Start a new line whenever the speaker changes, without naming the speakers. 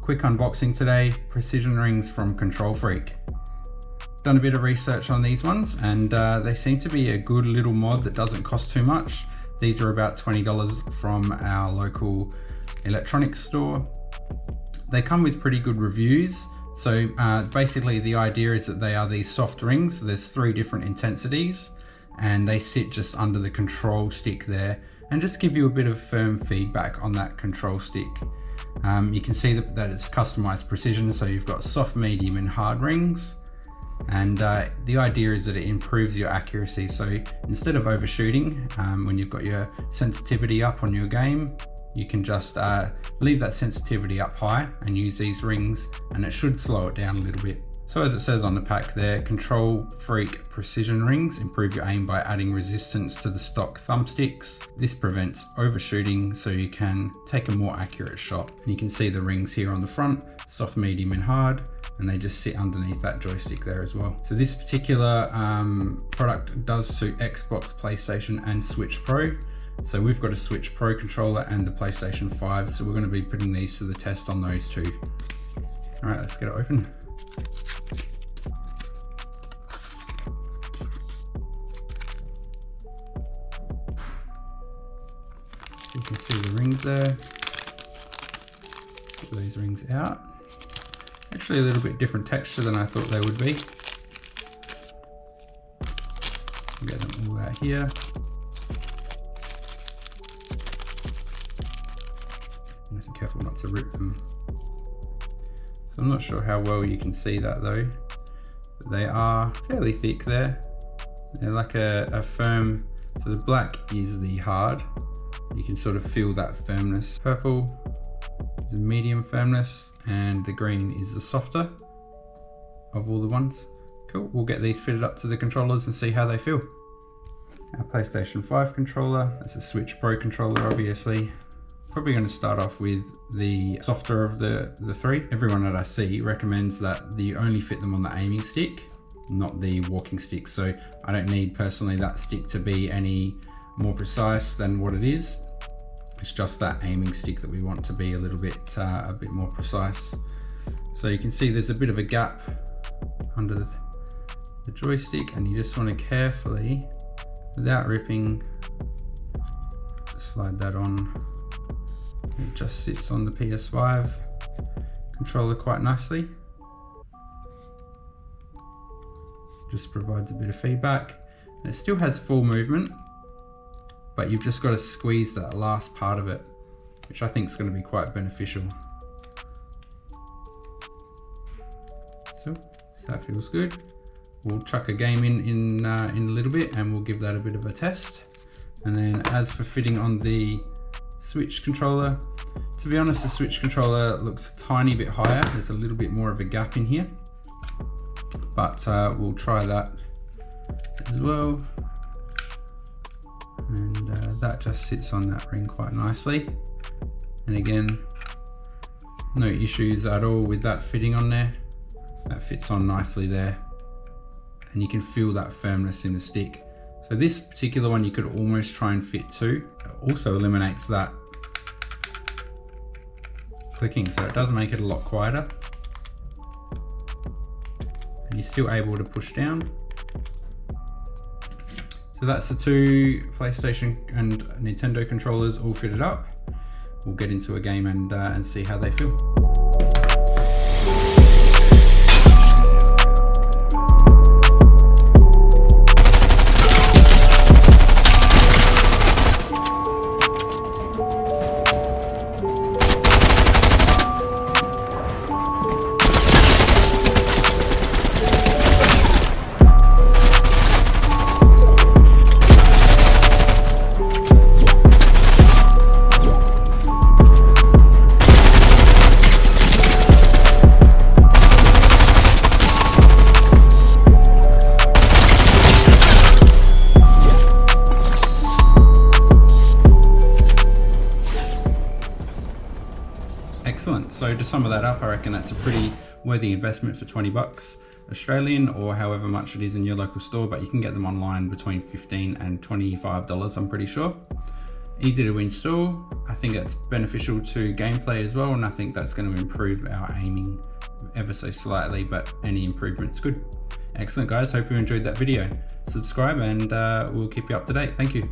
Quick unboxing today, precision rings from KontrolFreek. Done a bit of research on these ones and they seem to be a good little mod that doesn't cost too much. These are about $20 from our local electronics store. They come with pretty good reviews. So basically the idea is that they are these soft rings. There's 3 different intensities and they sit just under the control stick there and just give you a bit of firm feedback on that control stick. You can see that it's customized precision, so you've got soft, medium and hard rings. And the idea is that it improves your accuracy. So instead of overshooting, when you've got your sensitivity up on your game, you can just leave that sensitivity up high and use these rings, and it should slow it down a little bit. So as it says on the pack there, KontrolFreek precision rings improve your aim by adding resistance to the stock thumbsticks. This prevents overshooting so you can take a more accurate shot. And you can see the rings here on the front, soft, medium and hard, and they just sit underneath that joystick there as well. So this particular product does suit Xbox, PlayStation and Switch Pro. So we've got a Switch Pro controller and the PlayStation 5, so we're going to be putting these to the test on those two. All right, let's get it open. You can see the rings there. Pull these rings out. Actually a little bit different texture than I thought they would be. Get them all out here. Nice and careful not to rip them. So I'm not sure how well you can see that though, but they are fairly thick there. They're like a firm, so the black is the hard. You can sort of feel that firmness. Purple is the medium firmness and the green is the softer of all the ones. Cool, we'll get these fitted up to the controllers and see how they feel. Our PlayStation 5 controller, that's a Switch Pro controller obviously. Probably going to start off with the softer of the 3. Everyone that I see recommends that you only fit them on the aiming stick, not the walking stick. So I don't need personally that stick to be any more precise than what it is. It's just that aiming stick that we want to be a bit more precise. So you can see there's a bit of a gap under the joystick, and you just want to carefully, without ripping, slide that on. It just sits on the PS5 controller quite nicely. Just provides a bit of feedback. And it still has full movement, but you've just got to squeeze that last part of it, which I think is going to be quite beneficial. So that feels good. We'll chuck a game in a little bit and we'll give that a bit of a test. And then as for fitting on the Switch controller, to be honest, the Switch controller looks a tiny bit higher. There's a little bit more of a gap in here, but we'll try that as well. And that just sits on that ring quite nicely. And again, no issues at all with that fitting on there. That fits on nicely there. And you can feel that firmness in the stick. So this particular one you could almost try and fit too. It also eliminates that clicking, so it does make it a lot quieter. And you're still able to push down. So that's the 2 PlayStation and Nintendo controllers all fitted up. We'll get into a game and see how they feel. Excellent. So to sum that up, I reckon that's a pretty worthy investment for 20 bucks Australian, or however much it is in your local store, but you can get them online between $15 and $25, I'm pretty sure. easy to install. I think it's beneficial to gameplay as well, and I think that's going to improve our aiming ever so slightly, but any improvement's good. Excellent guys, hope you enjoyed that video. Subscribe and we'll keep you up to date. Thank you.